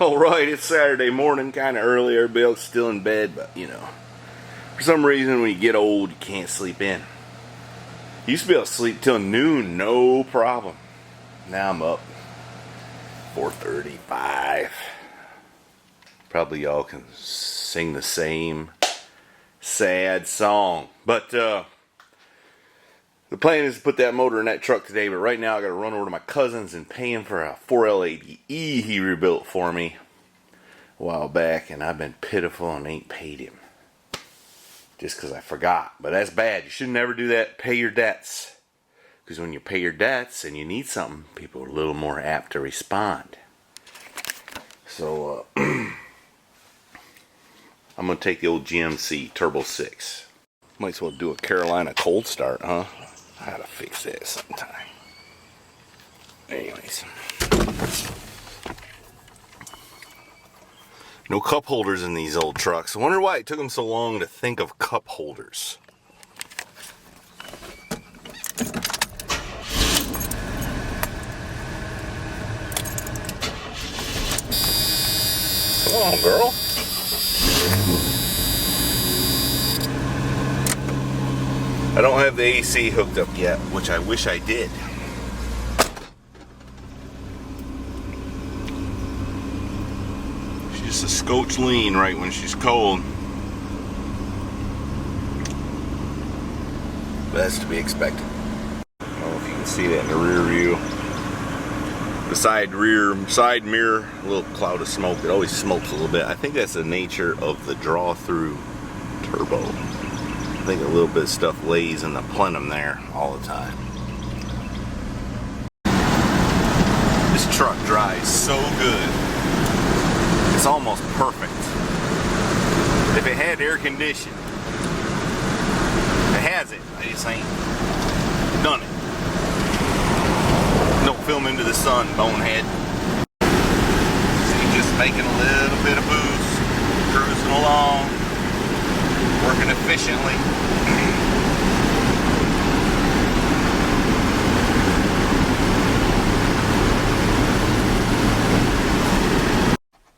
Alright, it's Saturday morning, kind of early. Everybody else is still in bed, but you know, for some reason when you get old, you can't sleep in. Used to be able to sleep till noon, no problem. Now I'm up 4:35. Probably y'all can sing the same sad song. But the plan is to put that motor in that truck today, but right now I gotta run over to my cousin's and pay him for a 4L80E he rebuilt for me a while back, and I've been pitiful and ain't paid him. Just because I forgot. But that's bad. You should never do that. Pay your debts. Because when you pay your debts and you need something, people are a little more apt to respond. So, I'm going to take the old GMC Turbo 6. Might as well do a Carolina cold start, huh? I gotta fix that sometime. Anyways. No cup holders in these old trucks. I wonder why it took them so long to think of cup holders. Come on, girl. I don't have the AC hooked up yet, which I wish I did. She's just a scotch lean right when she's cold. But that's to be expected. I don't know if you can see that in the rear view. The side mirror, a little cloud of smoke. It always smokes a little bit. I think that's the nature of the draw-through turbo. I think a little bit of stuff lays in the plenum there all the time. This truck drives so good. It's almost perfect. If it had air conditioning, it has it. I just ain't done it. Don't film into the sun, bonehead. See, just making a little bit of boost, cruising along, working efficiently.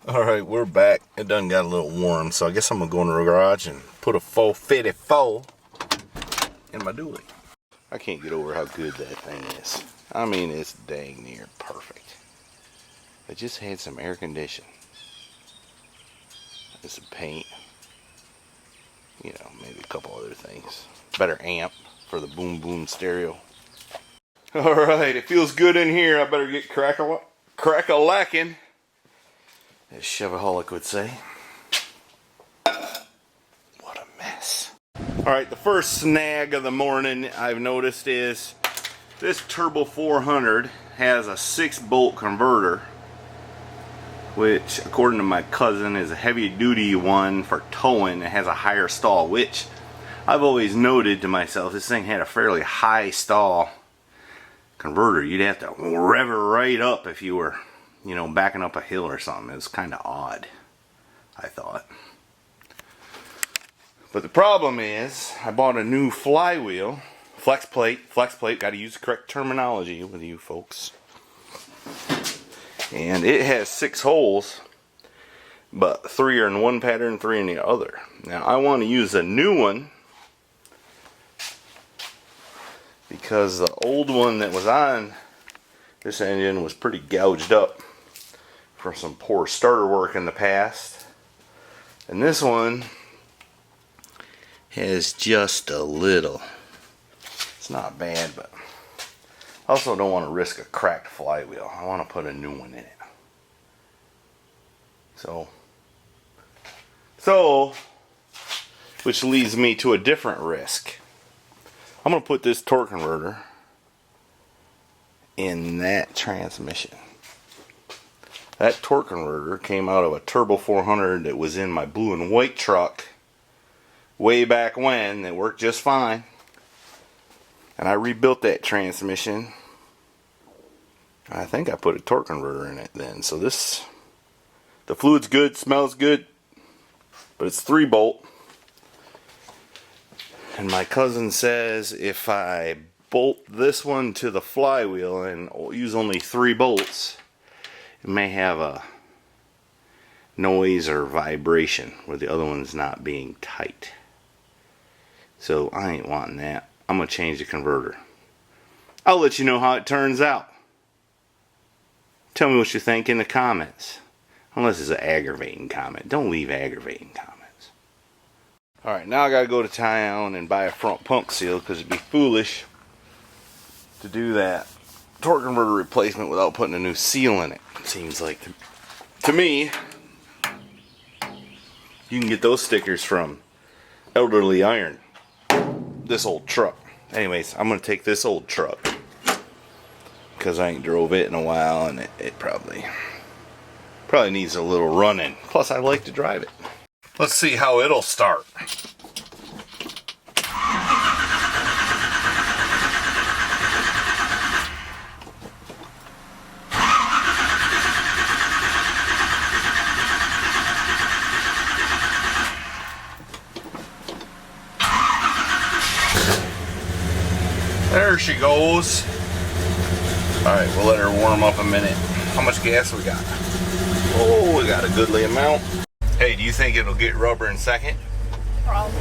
Alright, we're back. It done got a little warm, so I guess I'm going to go in the garage and put a 454 in my dually. I can't get over how good that thing is. I mean, it's dang near perfect. I just had some air conditioning. And some paint. You know, maybe a couple other things. Better amp for the boom boom stereo. Alright, it feels good in here. I better get crack-a-lacking, as Chevaholic would say. What a mess. Alright, the first snag of the morning I've noticed is this Turbo 400 has a 6-bolt converter, which according to my cousin is a heavy duty one for towing. It has a higher stall, which I've always noted to myself, this thing had a fairly high stall converter. You'd have to rev it right up if you were, you know, backing up a hill or something. It was kind of odd, I thought. But the problem is, I bought a new flywheel, flex plate, got to use the correct terminology with you folks. And it has 6 holes, but 3 are in one pattern, 3 in the other. Now I want to use a new one because the old one that was on this engine was pretty gouged up from some poor starter work in the past. And this one has just a little. It's not bad, but I also don't want to risk a cracked flywheel. I want to put a new one in it. So, which leads me to a different risk. I'm going to put this torque converter in that transmission. That torque converter came out of a Turbo 400 that was in my blue and white truck way back when. It worked just fine. And I rebuilt that transmission. I think I put a torque converter in it then. So this, the fluid's good, smells good, but it's 3-bolt. And my cousin says if I bolt this one to the flywheel and use only 3 bolts, it may have a noise or vibration where the other one's not being tight. So I ain't wanting that. I'm going to change the converter. I'll let you know how it turns out. Tell me what you think in the comments. Unless it's an aggravating comment. Don't leave aggravating comments. Alright, now I gotta go to town and buy a front pump seal because it'd be foolish to do that torque converter replacement without putting a new seal in it. It seems like to me, you can get those stickers from Elderly Iron. This old truck. Anyways, I'm gonna take this old truck because I ain't drove it in a while, and it probably needs a little running. Plus, I like to drive it. Let's see how it'll start. There she goes. Alright, we'll let her warm up a minute. How much gas we got? Oh, we got a goodly amount. Hey, do you think it'll get rubber in second? Probably.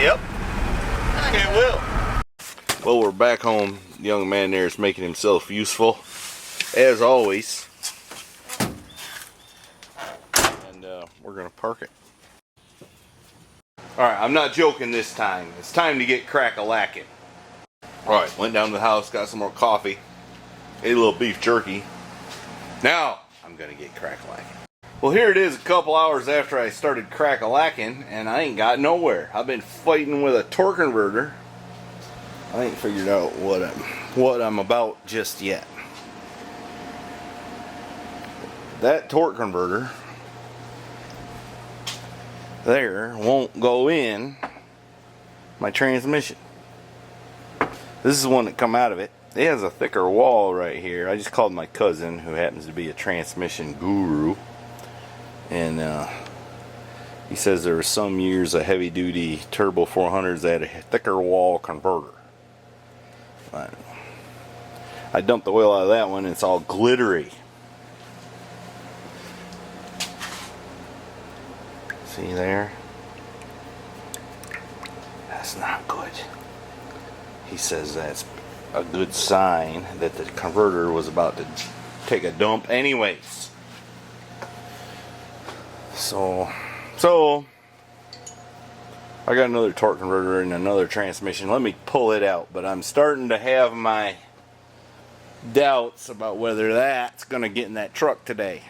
Yep, it will. Well, we're back home. The young man there is making himself useful, as always. And we're going to park it. Alright, I'm not joking this time. It's time to get crack-a-lackin'. Alright, went down to the house, got some more coffee, ate a little beef jerky. Now, I'm gonna get crack-a-lackin'. Well, here it is a couple hours after I started crack-a-lackin', and I ain't got nowhere. I've been fighting with a torque converter. I ain't figured out what I'm about just yet. That torque converter there won't go in my transmission. This is one that come out of it. It has a thicker wall right here. I just called my cousin, who happens to be a transmission guru, and he says there were some years of heavy duty turbo 400s that had a thicker wall converter. I dumped the oil out of that one and it's all glittery. See there? That's not good. He says that's a good sign that the converter was about to take a dump anyways. So I got another torque converter and another transmission. Let me pull it out, but I'm starting to have my doubts about whether that's gonna get in that truck today.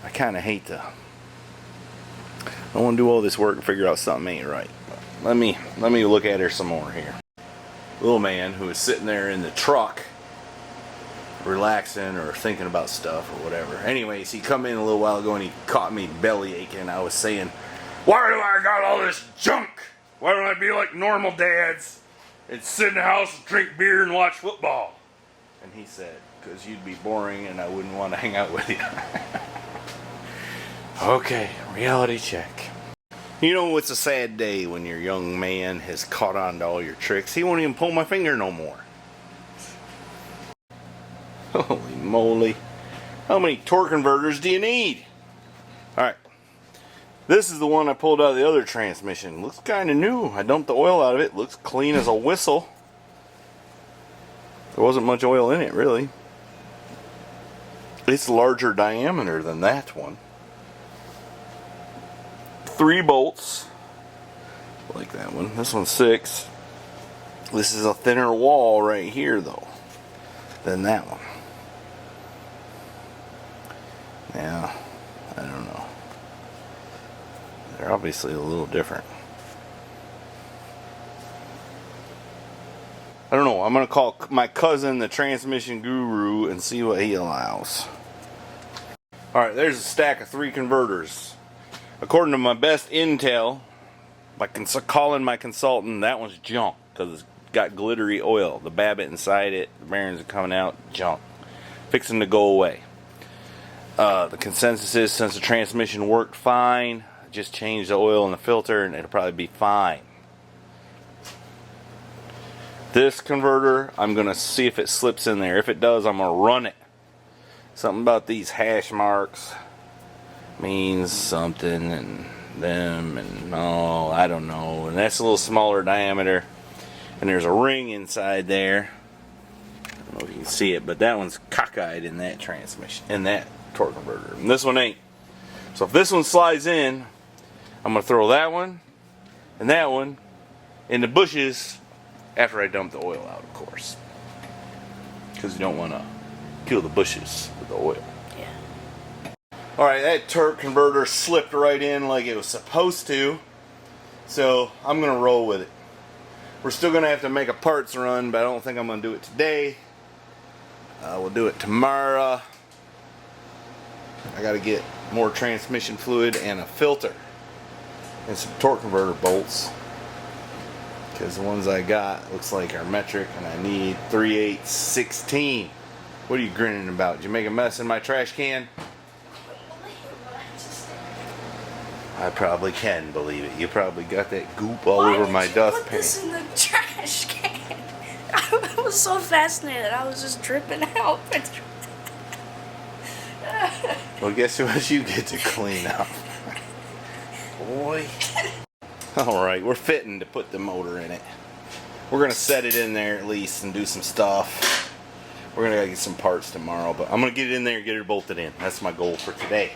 I kinda hate to. I want to do all this work and figure out something ain't right. Let me look at her some more here. Little man who was sitting there in the truck relaxing or thinking about stuff or whatever. Anyways, he come in a little while ago and he caught me belly aching. I was saying, why do I got all this junk? Why don't I be like normal dads and sit in the house and drink beer and watch football? And he said, because you'd be boring and I wouldn't want to hang out with you. Okay, reality check. You know, it's a sad day when your young man has caught on to all your tricks. He won't even pull my finger no more. Holy moly. How many torque converters do you need? Alright. This is the one I pulled out of the other transmission. Looks kind of new. I dumped the oil out of it. Looks clean as a whistle. There wasn't much oil in it, really. It's larger diameter than that one. 3 bolts, like that one. This one's 6. This is a thinner wall right here, though, than that one. Yeah, I don't know. They're obviously a little different. I don't know. I'm gonna call my cousin, the transmission guru, and see what he allows. All right, there's a stack of 3 converters. According to my best intel, by calling my consultant, that one's junk because it's got glittery oil. The babbitt inside it, the bearings are coming out, junk. Fixing to go away. The consensus is since the transmission worked fine, just change the oil in the filter and it'll probably be fine. This converter, I'm going to see if it slips in there. If it does, I'm going to run it. Something about these hash marks means something, and them, and oh, I don't know. And that's a little smaller diameter. And there's a ring inside there. I don't know if you can see it, but that one's cockeyed in that transmission, in that torque converter. And this one ain't. So if this one slides in, I'm going to throw that one and that one in the bushes after I dump the oil out, of course. Because you don't want to kill the bushes with the oil. Yeah. Alright, that torque converter slipped right in like it was supposed to. So I'm going to roll with it. We're still going to have to make a parts run, but I don't think I'm going to do it today. We'll do it tomorrow. I got to get more transmission fluid and a filter. And some torque converter bolts. Because the ones I got looks like are metric, and I need 3/8 16. What are you grinning about? Did you make a mess in my trash can? I probably can believe it. You probably got that goop all over my dustpan. Put this in the trash can. I was so fascinated. I was just dripping out. Well, guess what you get to clean up? Boy. Alright, we're fitting to put the motor in it. We're going to set it in there at least and do some stuff. We're going to get some parts tomorrow, but I'm going to get it in there and get it bolted in. That's my goal for today.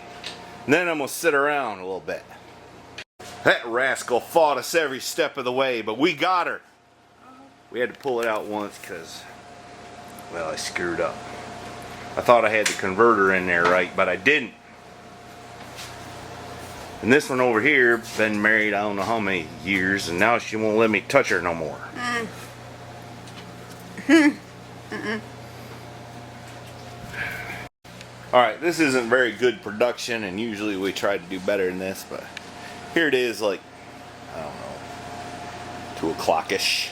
And then I'm going to sit around a little bit. That rascal fought us every step of the way, but we got her. We had to pull it out once because, well, I screwed up. I thought I had the converter in there right, but I didn't. And this one over here, been married I don't know how many years, and now she won't let me touch her no more. Alright, this isn't very good production, and usually we try to do better than this, but here it is, like, I don't know, 2 o'clock-ish.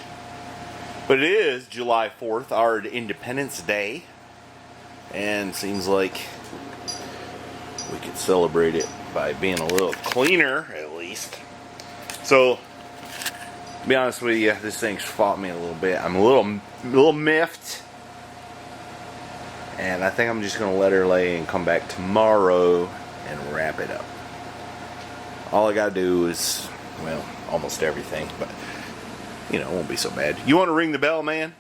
But it is July 4th, our Independence Day, and seems like we could celebrate it by being a little cleaner, at least. So, to be honest with you, this thing's fought me a little bit. I'm a little miffed. And I think I'm just going to let her lay and come back tomorrow and wrap it up. All I got to do is, well, almost everything, but, you know, it won't be so bad. You want to ring the bell, man?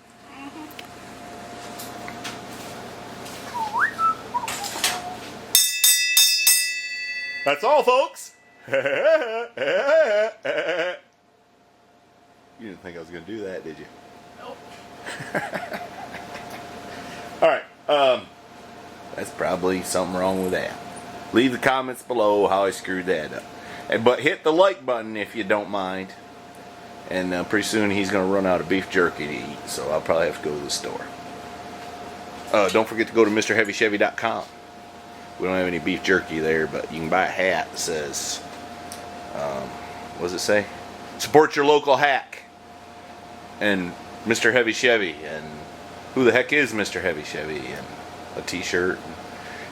That's all, folks. You didn't think I was going to do that, did you? Nope. Alright, that's probably something wrong with that. Leave the comments below how I screwed that up. But hit the like button if you don't mind. And pretty soon he's going to run out of beef jerky to eat, so I'll probably have to go to the store. Don't forget to go to MrHeavyChevy.com. We don't have any beef jerky there, but you can buy a hat that says, what does it say? Support your local hack. And Mr. Heavy Chevy. And who the heck is Mr. Heavy Chevy? And a t-shirt.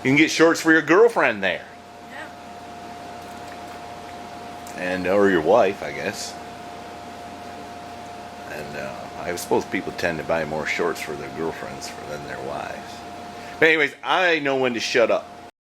You can get shorts for your girlfriend there. Yeah. And, or your wife, I guess. And I suppose people tend to buy more shorts for their girlfriends than their wives. But anyways, I know when to shut up.